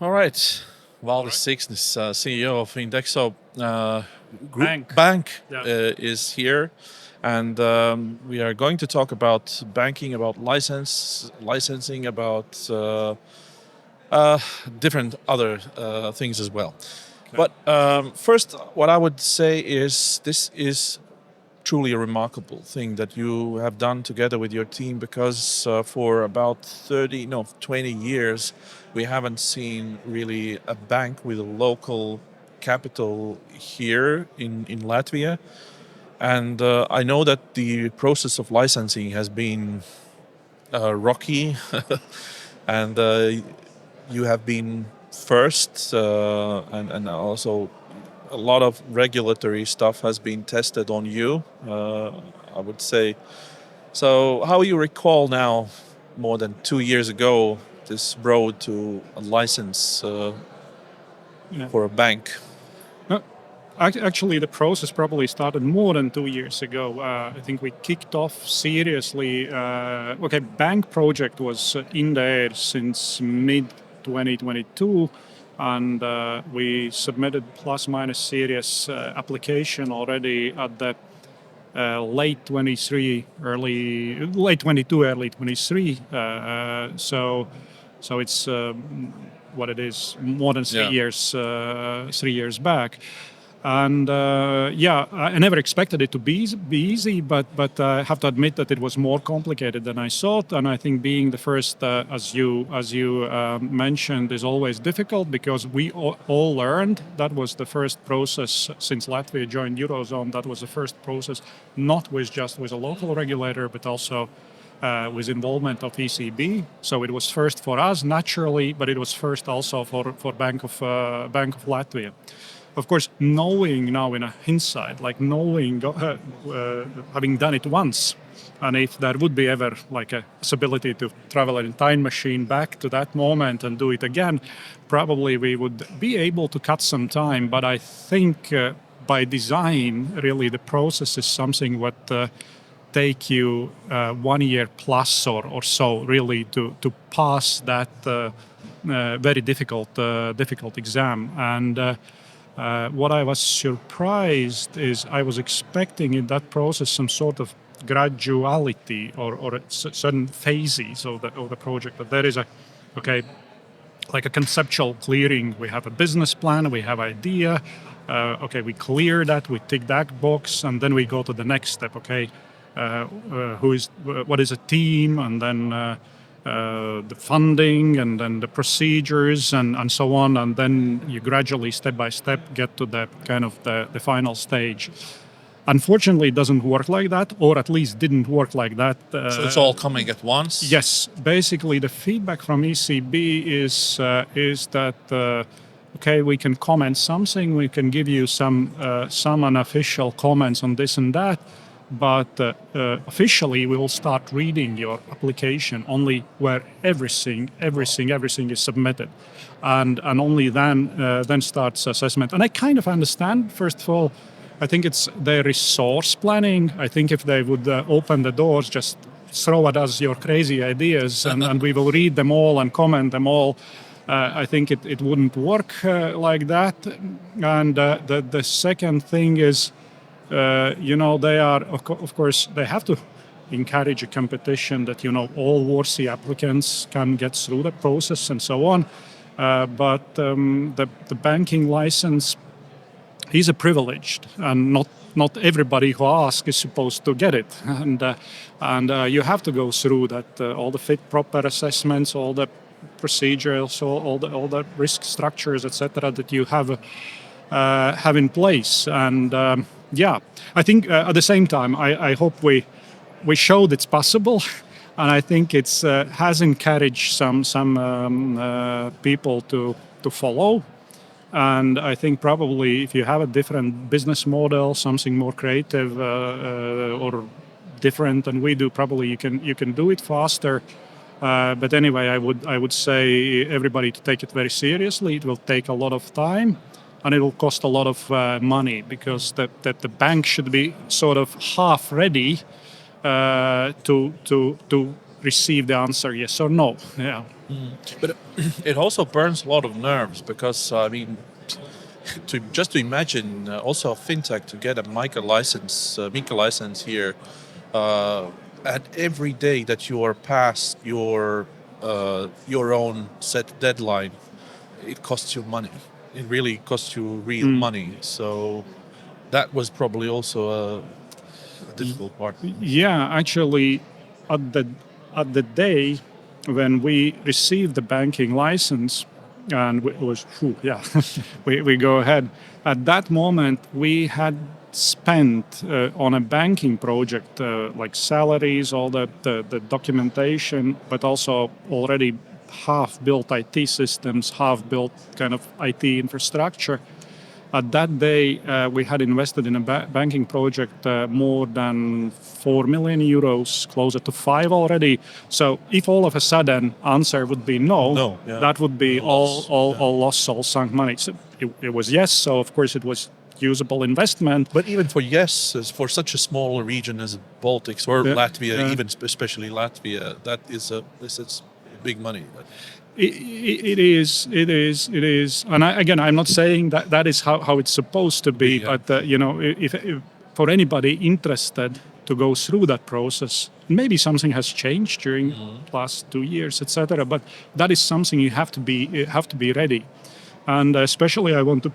All right. Valdis Siksnis, CEO of Indexo Bank. Bank is here. And we are going to talk about banking, about licensing, about different other things as well. But first, what I would say is this is truly a remarkable thing that you have done together with your team, because for about 20 years we haven't seen really a bank with a local capital here in Latvia. And I know that the process of licensing has been rocky and you have been first and also a lot of regulatory stuff has been tested on you, I would say. So how you recall now, more than 2 years ago, this road to a license for a bank? No, actually, the process probably started more than 2 years ago. I think we kicked off seriously. Bank project was in the air since mid 2022. And we submitted plus minus serious application already at the late 22, early 23. So it's what it is, more than 3 years, 3 years back. And I never expected it to be easy, but I have to admit that it was more complicated than I thought. And I think being the first, as you mentioned, is always difficult, because we all learned. That was the first process since Latvia joined Eurozone. That was the first process, not just with a local regulator, but also with involvement of ECB. So it was first for us naturally, but it was first also for Bank of Latvia. Of course, knowing now in hindsight, having done it once, and if there would be ever like a possibility to travel in a time machine back to that moment and do it again, probably we would be able to cut some time. But I think by design, really, the process is something what take you 1 year plus or so, really, to pass that very difficult exam. And what I was surprised is I was expecting in that process some sort of graduality or certain phases of the project. But there is like a conceptual clearing. We have a business plan, we have idea. We clear that, we tick that box, and then we go to the next step. What is a team, and then the funding, and then the procedures, and so on, and then you gradually, step by step, get to the kind of the final stage. Unfortunately, it doesn't work like that, or at least didn't work like that. So it's all coming at once? Yes. Basically, the feedback from ECB is that we can comment something, we can give you some unofficial comments on this and that. But officially, we will start reading your application only where everything is submitted, and only then starts assessment. And I kind of understand. First of all, I think it's their resource planning. I think if they would open the doors, just throw at us your crazy ideas, and we will read them all and comment them all. I think it wouldn't work like that. And the second thing is, they are, of course, they have to encourage a competition that, all worthy applicants can get through the process and so on. But the banking license is a privileged, and not everybody who asks is supposed to get it. And you have to go through that, all the fit proper assessments, all the procedures, all the risk structures, etc., that you have in place. And I think at the same time, I hope we showed it's possible, and I think it's has encouraged some people to follow. And I think probably if you have a different business model, something more creative or different than we do, probably you can do it faster. But anyway, I would say everybody to take it very seriously. It will take a lot of time. and it will cost a lot of money because the bank should be sort of half ready to receive the answer yes or no. Yeah. But it also burns a lot of nerves because I mean, to imagine also a fintech to get a MiCA license here, at every day that you are past your own set deadline, it costs you money. It really costs you real money. So that was probably also a difficult part. Yeah, actually, at the day when we received the banking license, and it was, we go ahead. At that moment, we had spent on a banking project, like salaries, all the documentation, but also already half built IT systems, half built kind of IT infrastructure. At that day, we had invested in a banking project more than 4 million euros, closer to 5 already. So if all of a sudden answer would be no, that would be all loss, all sunk money. So it was yes, so of course it was usable investment. But even for for such a small region as Baltics or Latvia, even especially Latvia, this is big money. It is, and again, I'm not saying that is how it's supposed to be, but if for anybody interested to go through that process, maybe something has changed during last 2 years, etc. But that is something you have to be ready, and especially I want to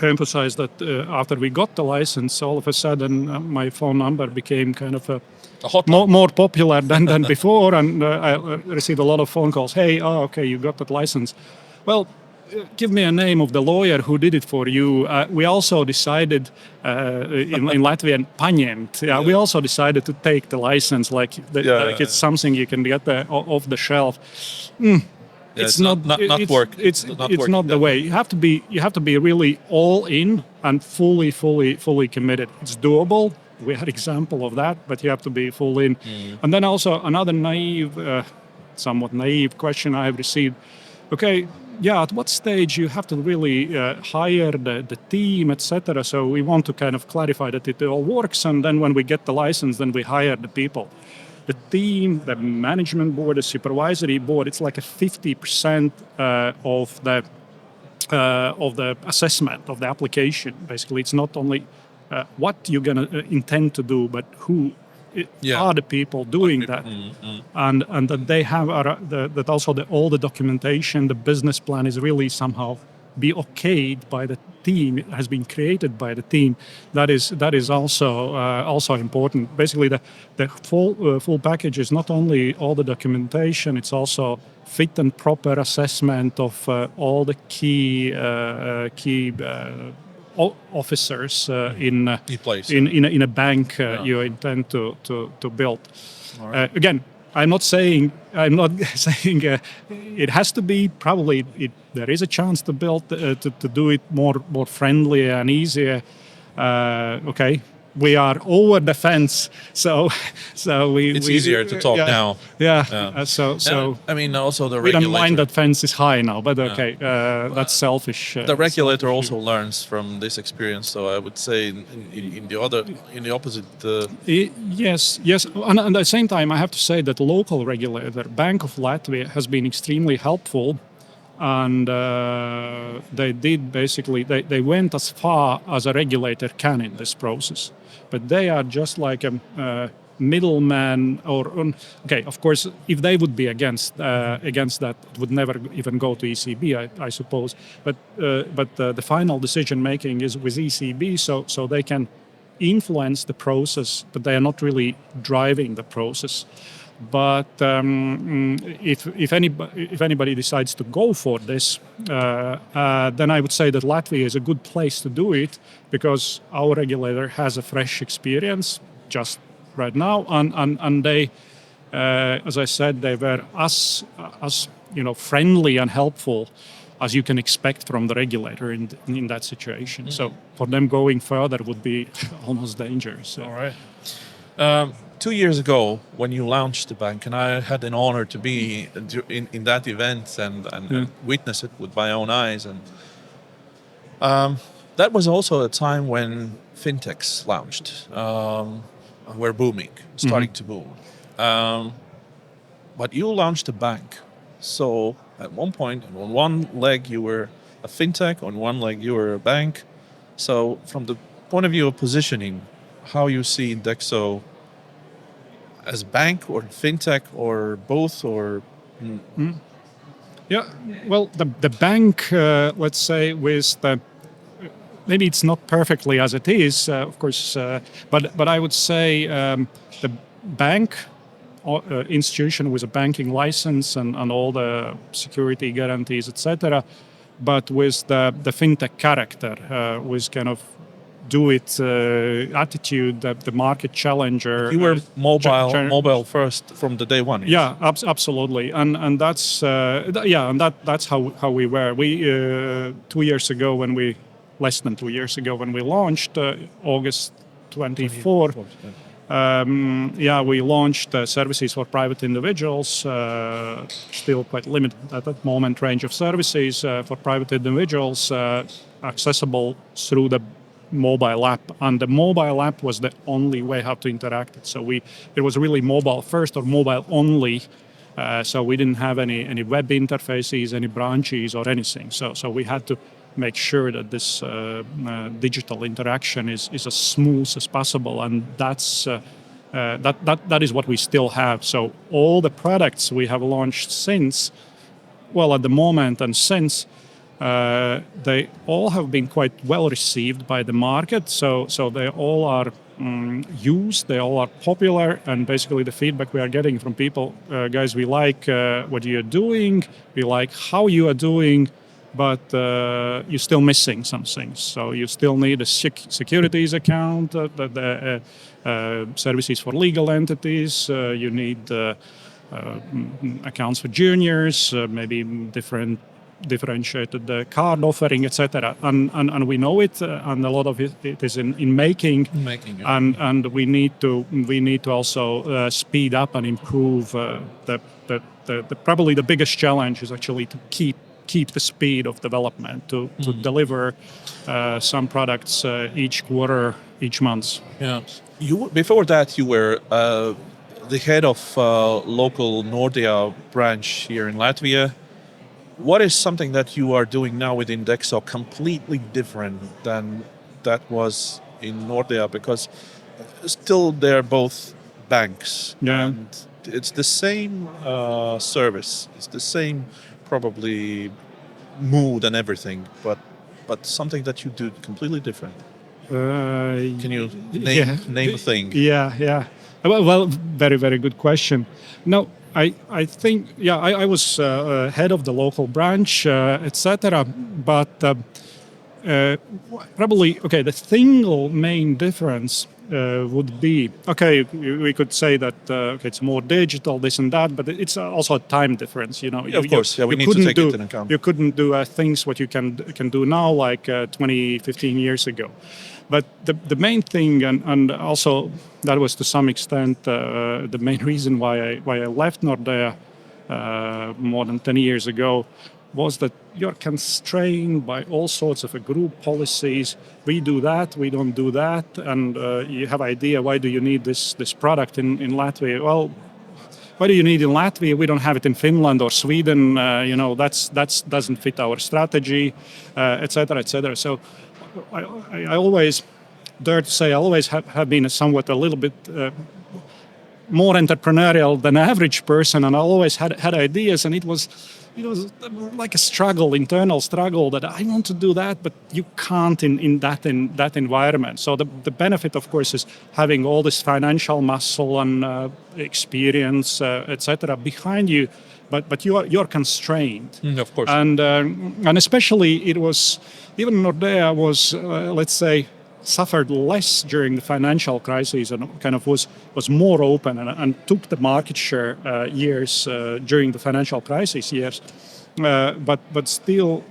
emphasize that after we got the license, all of a sudden my phone number became kind of a more popular than before, and I received a lot of phone calls. Hey, okay, you got that license. Well, give me a name of the lawyer who did it for you. We also decided in Latvian paņemt. We also decided to take the license, like it's something you can get off the shelf. It's not work. It's not the way. You have to be really all in and fully committed. It's doable. We had example of that, but you have to be full in. And then also another somewhat naive question I have received. Okay, at what stage you have to really hire the team, etc. So we want to kind of clarify that it all works, and then when we get the license, then we hire the people. The team, the management board, the supervisory board, it's like a 50% of the assessment of the application. Basically, it's not only what you're going to intend to do, but who are the people doing that, and that they have that also all the documentation, the business plan is really somehow be okayed by the team. It has been created by the team. That is also important. Basically, the full package is not only all the documentation; it's also fit and proper assessment of all the key officers in a bank you intend to build. Again, I'm not saying it has to be. Probably there is a chance to build to do it more friendly and easier. Okay. We are over the fence, so it's easier to talk now. So I mean, also the we regulator. don't mind that fence is high now, but okay, that's selfish. The regulator also learns from this experience, so I would say in the opposite. Yes, and at the same time, I have to say that the local regulator, Bank of Latvia, has been extremely helpful. And they did basically, they went as far as a regulator can in this process. But they are just like a middleman okay, of course, if they would be against that, it would never even go to ECB, I suppose. But the final decision making is with ECB, so they can influence the process, but they are not really driving the process. But if anybody decides to go for this, then I would say that Latvia is a good place to do it because our regulator has a fresh experience just right now, and they, as I said, they were as friendly and helpful as you can expect from the regulator in that situation. Mm-hmm. So for them going further would be almost dangerous. So. All right. 2 years ago, when you launched the bank, and I had an honor to be in that event and witness it with my own eyes, and That was also a time when fintechs launched, were booming, starting to boom. But you launched a bank. So at one point, on one leg you were a fintech, on one leg you were a bank. So from the point of view of positioning, how you see Indexo as bank or fintech or both or Yeah, well, the bank, let's say, with the maybe it's not perfectly as it is, of course, but I would say the bank institution with a banking license and all the security guarantees, etc. But with the fintech character, with kind of do it attitude, the market challenger. you were mobile first from the day one. Yes? Yeah, absolutely, and that's that's how we were. We 2 years ago when we less than 2 years ago when we launched August 24. We launched services for private individuals. Still quite limited at that moment range of services for private individuals, accessible through the mobile app, and the mobile app was the only way how to interact it. So it was really mobile first or mobile only. So we didn't have any web interfaces, any branches or anything. So we had to make sure that this digital interaction is as smooth as possible, and that is what we still have. So all the products we have launched since, well, at the moment and since, they all have been quite well received by the market. So they all are used, they all are popular, and basically the feedback we are getting from people, guys, we like what you're doing, we like how you are doing, but you're still missing some things. So you still need a securities account, the services for legal entities, you need accounts for juniors, maybe differentiated card offering, etc. And we know it, and a lot of it is in making. Yeah. And we need to also speed up and improve. Probably the biggest challenge is actually to keep the speed of development, to deliver some products each quarter, each month. Yeah. Before that, you were the head of local Nordea branch here in Latvia. What is something that you are doing now with Indexo completely different than that was in Nordea? Because still they're both banks. Yeah. And it's the same service. It's the same probably mood and everything, but something that you do completely different. Can you name a thing? Yeah. Well, very, very good question. No, I think, I was head of the local branch, etc. But probably, the single main difference would be, we could say that it's more digital, this and that, but it's also a time difference. You know, of course, we need to take it into account. You couldn't do things what you can do now, like 20, 15 years ago. But the main thing, and also that was to some extent the main reason why I left Nordea more than 10 years ago, was that you're constrained by all sorts of group policies. We do that, we don't do that, and you have idea, why do you need this product in Latvia? Well, why do you need it in Latvia? We don't have it in Finland or Sweden. That's doesn't fit our strategy, etc., etc. So I always dare to say I always have been somewhat a little bit more entrepreneurial than average person, and I always had ideas, and it was like a struggle, internal struggle, that I want to do that, but you can't in that environment. So the benefit, of course, is having all this financial muscle and experience, etc., behind you, but you're constrained. Of course. And especially it was, even Nordea was, let's say, suffered less during the financial crisis and kind of was more open and took the market share years during the financial crisis years. But still,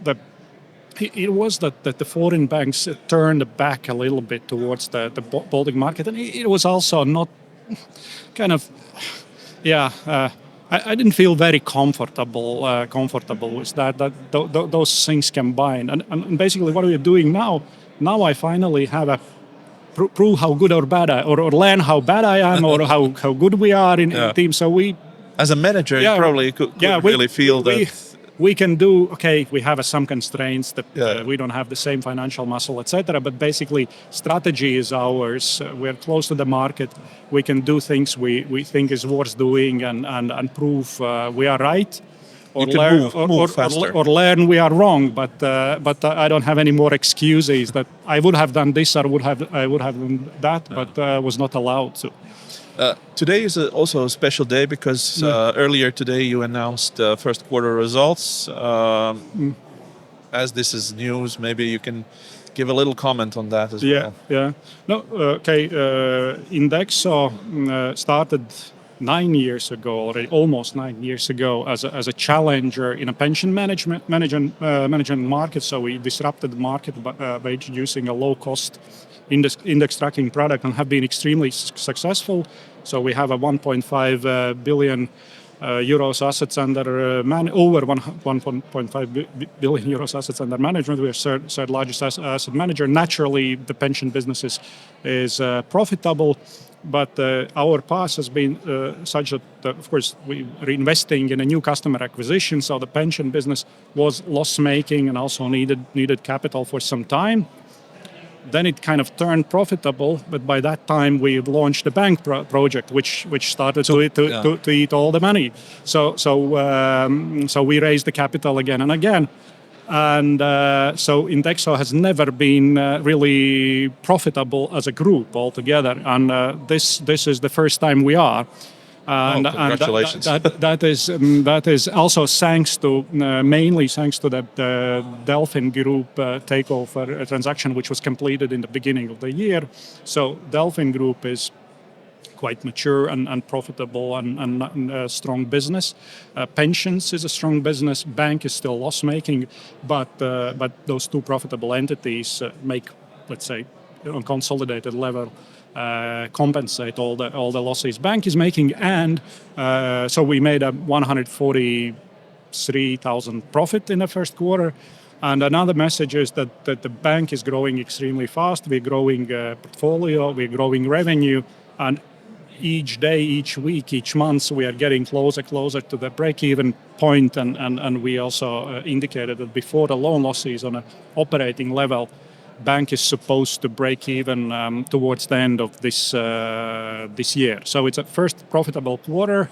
it was that the foreign banks turned back a little bit towards the Baltic market, and it was also not kind of, I didn't feel very comfortable with that. Those things combined, and basically what we're doing now. Now I finally have a prove how good or bad or learn how bad I am or how good we are in team. So we, as a manager, you probably could really feel that. We can do, okay, we have some constraints that we don't have the same financial muscle, etc. But basically, strategy is ours. We're close to the market. We can do things we think is worth doing and prove we are right. Or learn we are wrong, but I don't have any more excuses that I would have done this or I would have done that, but was not allowed to. Today is also a special day because earlier today you announced first quarter results. As this is news, maybe you can give a little comment on that as well. Yeah. No, okay. Indexo started 9 years ago already, almost 9 years ago, as a challenger in a pension management market. So we disrupted the market by introducing a low-cost index tracking product and have been extremely successful. So we have a 1.5 billion euros assets under over 1.5 billion euros assets under management. We are third largest asset manager. Naturally, the pension business is profitable, but our path has been such that, of course, we are investing in a new customer acquisition. So the pension business was loss-making and also needed capital for some time. Then it kind of turned profitable, but by that time we launched the bank project, which started to eat all the money. So we raised the capital again and again, and so Indexo has never been really profitable as a group altogether, and this is the first time we are. Congratulations! That is also mainly thanks to the Delfin Group takeover transaction, which was completed in the beginning of the year. So Delfin Group is quite mature and profitable and a strong business. Pensions is a strong business. Bank is still loss-making, but those two profitable entities make, let's say, on consolidated level, compensate all the losses bank is making, and so we made a 143,000 profit in the first quarter. And another message is that the bank is growing extremely fast. We're growing portfolio, we're growing revenue, and each day, each week, each month, we are getting closer to the break-even point. And we also indicated that before the loan losses on an operating level, bank is supposed to break even towards the end of this year. So it's a first profitable quarter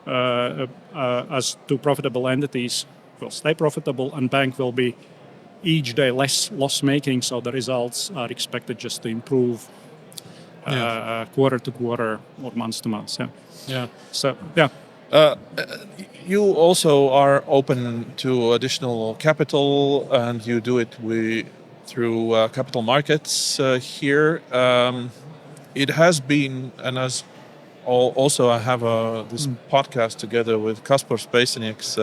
as two profitable entities will stay profitable, and bank will be each day less loss-making. So the results are expected just to improve quarter to quarter or month to month. Yeah. So yeah. You also are open to additional capital, and you do it through capital markets here. It has been, and as also I have this podcast together with Kaspar Spacenieks.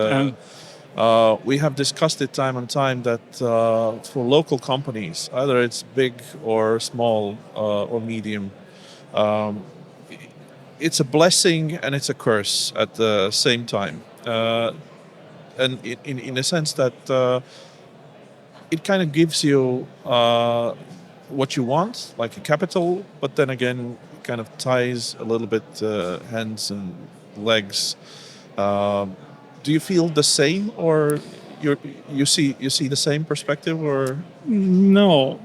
We have discussed it time and time that for local companies, either it's big or small or medium, it's a blessing and it's a curse at the same time. And in a sense that it kind of gives you what you want, like a capital, but then again, it kind of ties a little bit hands and legs. Do you feel the same, or you see the same perspective, or? No.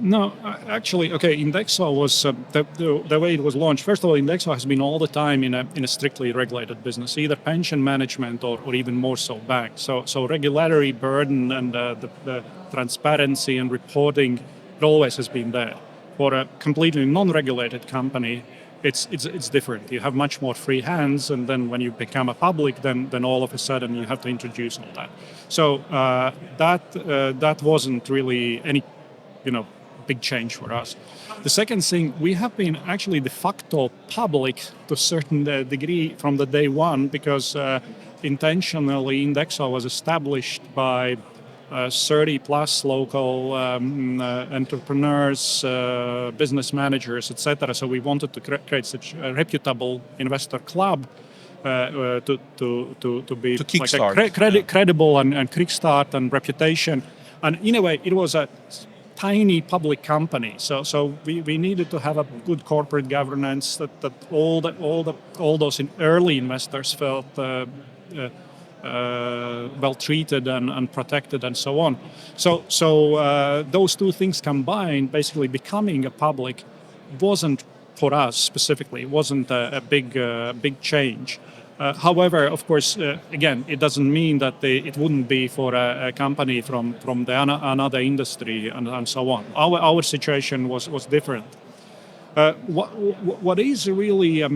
Actually, okay. Indexo was the way it was launched. First of all, Indexo has been all the time in a strictly regulated business, either pension management or even more so bank. So regulatory burden and the transparency and reporting, it always has been there. For a completely non-regulated company, it's different. You have much more free hands, and then when you become a public, then all of a sudden you have to introduce all that. So that wasn't really any, big change for us. The second thing, we have been actually de facto public to a certain degree from the day one, because intentionally Indexo was established by 30 plus local entrepreneurs, business managers, etc. So we wanted to create such a reputable investor club to be To like a kickstart. credible and kickstart and reputation. And in a way, it was a tiny public company, so we needed to have a good corporate governance that all those early investors felt well treated and protected and so on. So those two things combined, basically becoming a public, wasn't for us specifically. It wasn't a big change. However, of course, again, it doesn't mean that it wouldn't be for a company from another industry and so on. Our situation was different. What is really a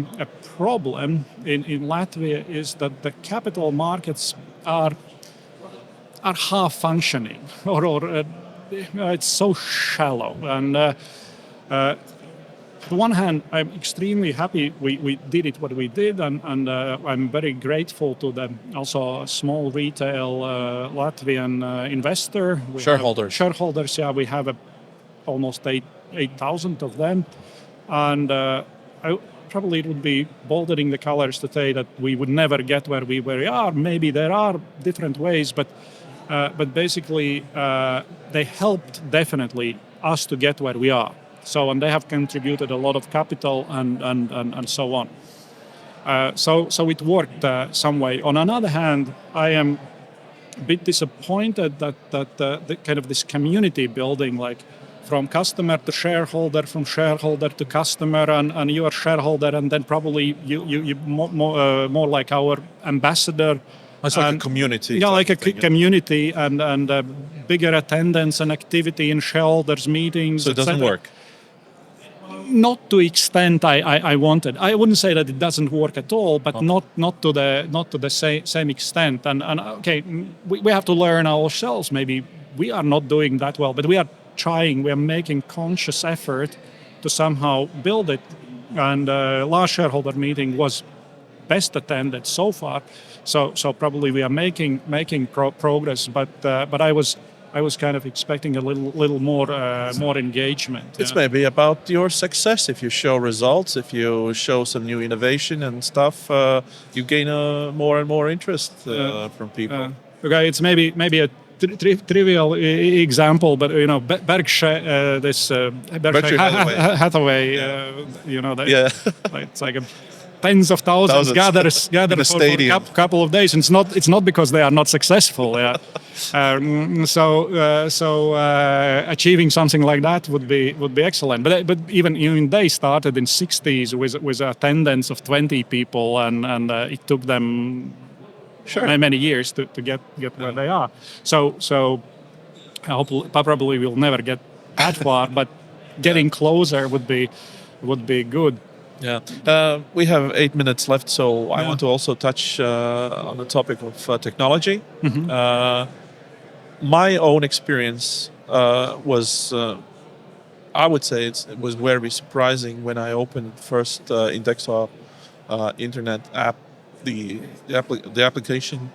problem in Latvia is that the capital markets are half functioning, or it's so shallow. And on one hand, I'm extremely happy we did it what we did, and I'm very grateful to the also small retail Latvian investor. Shareholders, yeah, we have almost 8,000 of them. And probably it would be bouldering the colors to say that we would never get where we are. Maybe there are different ways, but basically they helped definitely us to get where we are. So, and they have contributed a lot of capital and so on. So it worked some way. On another hand, I am a bit disappointed that the kind of this community building, like from customer to shareholder, from shareholder to customer, and you are shareholder, and then probably you more like our ambassador. It's like a community. Yeah, like a community, and bigger attendance and activity in shareholders meetings. So it doesn't work. Not to extent I wanted. I wouldn't say that it doesn't work at all, but not to the same extent. And okay, we have to learn ourselves. Maybe we are not doing that well, but we are trying. We are making conscious effort to somehow build it. And last shareholder meeting was best attended so far. So probably we are making progress. But I was kind of expecting a little more engagement. It's maybe about your success. If you show results, if you show some new innovation and stuff, you gain more and more interest from people. Okay, it's maybe a trivial example, but Berkshire, Berkshire Hathaway, it's like tens of thousands gather for a couple of days. And it's not because they are not successful. Yeah. So achieving something like that would be excellent. But even they started in '60s with attendance of 20 people, and it took them many years to get where they are. So probably we'll never get that far, but getting closer would be good. Yeah, we have 8 minutes left, so I want to also touch on the topic of technology. Mm-hmm. My own experience was, I would say, it was very surprising when I opened first Indexo internet app, the application.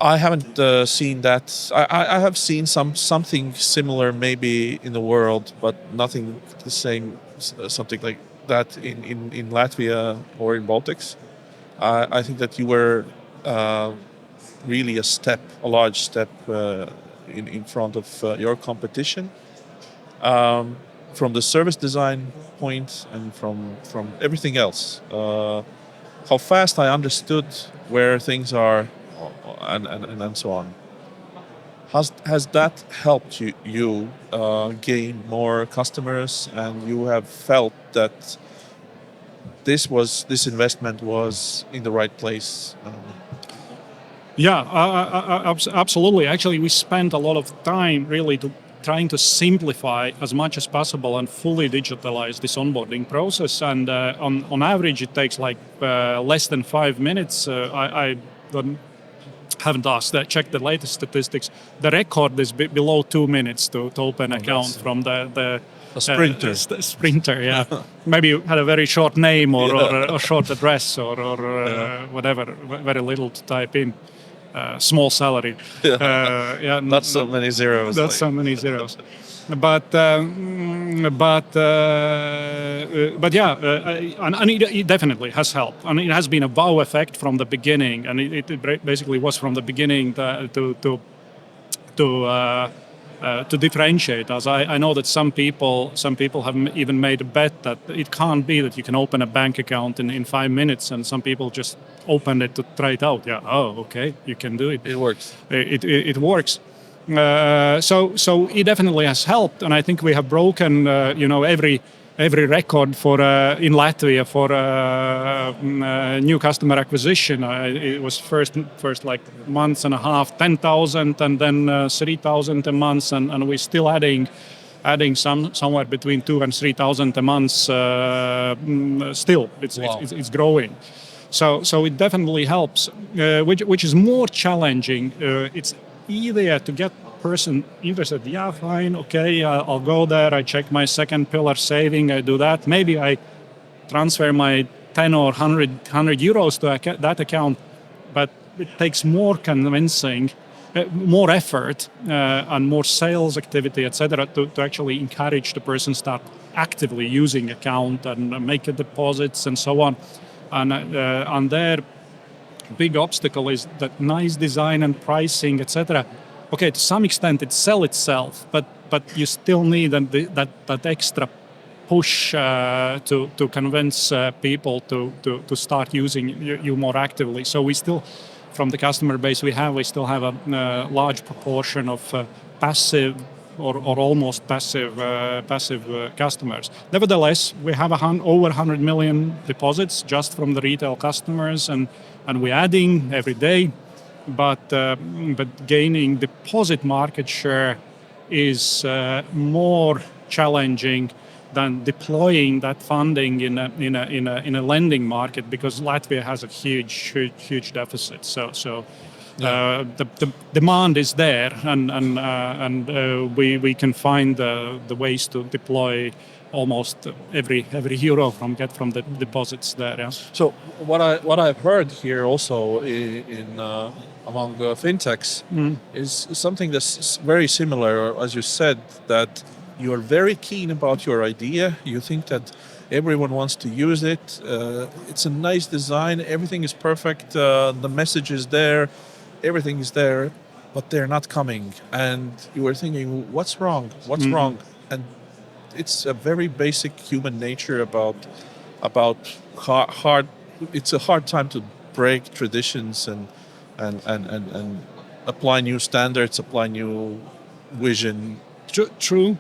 I haven't seen that. I have seen something similar maybe in the world, but nothing the same. Something like that in Latvia or in Baltics. I think that you were really a large step in front of your competition, from the service design point and from everything else. How fast I understood where things are and so on. Has that helped you gain more customers, and you have felt that this investment was in the right place? Yeah, absolutely. Actually, we spent a lot of time really trying to simplify as much as possible and fully digitalize this onboarding process. And on average, it takes like less than 5 minutes. I haven't checked the latest statistics. The record is below 2 minutes to open an account from the sprinter. Sprinter, yeah. Maybe you had a very short name or a short address or whatever, very little to type in. Small salary. Not so many zeros. So many zeros. and it definitely has helped, and it has been a wow effect from the beginning, and it basically was from the beginning to differentiate us. I know that some people have even made a bet that it can't be that you can open a bank account in 5 minutes, and some people just opened it to try it out. Yeah, oh, okay, you can do it. It works. It works. So it definitely has helped, and I think we have broken every record for in Latvia for new customer acquisition. It was first like months and a half, 10,000, and then 3,000 a month, and we're still adding somewhere between 2,000 and 3,000 a month. Still, it's growing. So it definitely helps, which is more challenging. It's easier to get person interested. Yeah, fine, okay, I'll go there. I check my second pillar saving. I do that. Maybe I transfer my 10 or 100 euros to that account, but it takes more convincing, more effort, and more sales activity, etc., to actually encourage the person start actively using account and make deposits and so on. And their big obstacle is that nice design and pricing, etc. Okay, to some extent it sells itself, but you still need that extra push to convince people to start using you more actively. So we still, from the customer base we still have a large proportion of passive or almost passive customers. Nevertheless, we have over 100 million deposits just from the retail customers, and we're adding every day. But gaining deposit market share is more challenging than deploying that funding in a lending market, because Latvia has a huge deficit. So the demand is there, and we can find the ways to deploy almost every euro from the deposits there. Yeah. So what I've heard here also in among fintechs is something that's very similar, as you said, that you are very keen about your idea. You think that everyone wants to use it. It's a nice design. Everything is perfect. The message is there. Everything is there, but they're not coming. And you were thinking, what's wrong? What's wrong? And it's a very basic human nature about hard. It's a hard time to break traditions and apply new standards, apply new vision. True,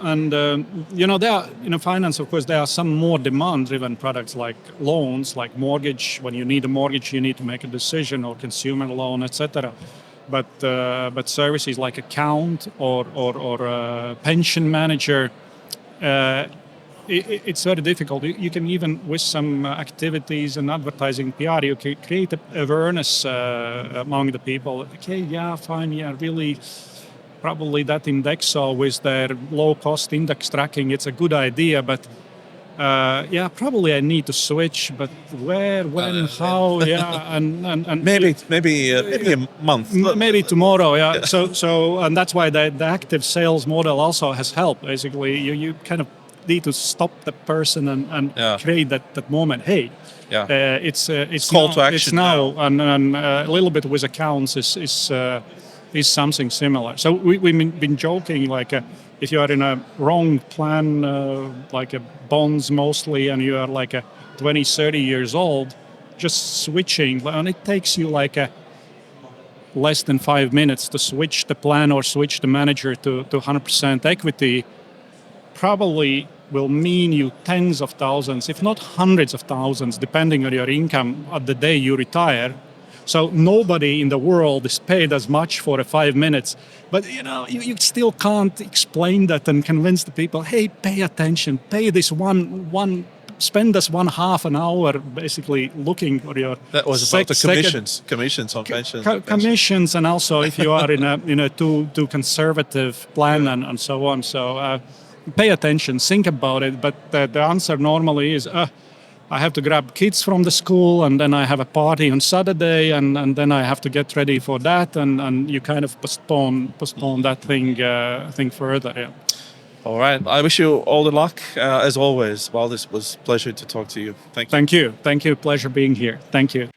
and there are, in finance, of course, there are some more demand-driven products like loans, like mortgage. When you need a mortgage, you need to make a decision, or consumer loan, etc. But services like account or pension manager, it's very difficult. You can even, with some activities and advertising PR, you can create awareness among the people. Okay, yeah, fine, yeah, really. Probably that Indexo with their low-cost index tracking, it's a good idea, but probably I need to switch. But where, when, how? Yeah, and maybe a month, maybe tomorrow. Yeah. So and that's why the active sales model also has helped. Basically, you kind of need to stop the person and create that moment. Hey. Yeah. It's call now, to action it's now. And a little bit with accounts is something similar. So we've been joking, like if you are in a wrong plan, like bonds mostly, and you are like 20, 30 years old, just switching, and it takes you like less than 5 minutes to switch the plan or switch the manager to 100% equity, probably will mean you tens of thousands, if not hundreds of thousands, depending on your income at the day you retire. So nobody in the world is paid as much for 5 minutes. But you still can't explain that and convince the people, hey, pay attention, pay this spend this half an hour basically looking for your... That was about the commissions on pensions. Commissions, and also if you are in a too conservative plan and so on. So pay attention, think about it. But the answer normally is, I have to grab kids from the school, and then I have a party on Saturday, and then I have to get ready for that, and you kind of postpone that thing further. Yeah. All right. I wish you all the luck as always. Valdis, was a pleasure to talk to you. Thank you. Thank you. Pleasure being here. Thank you.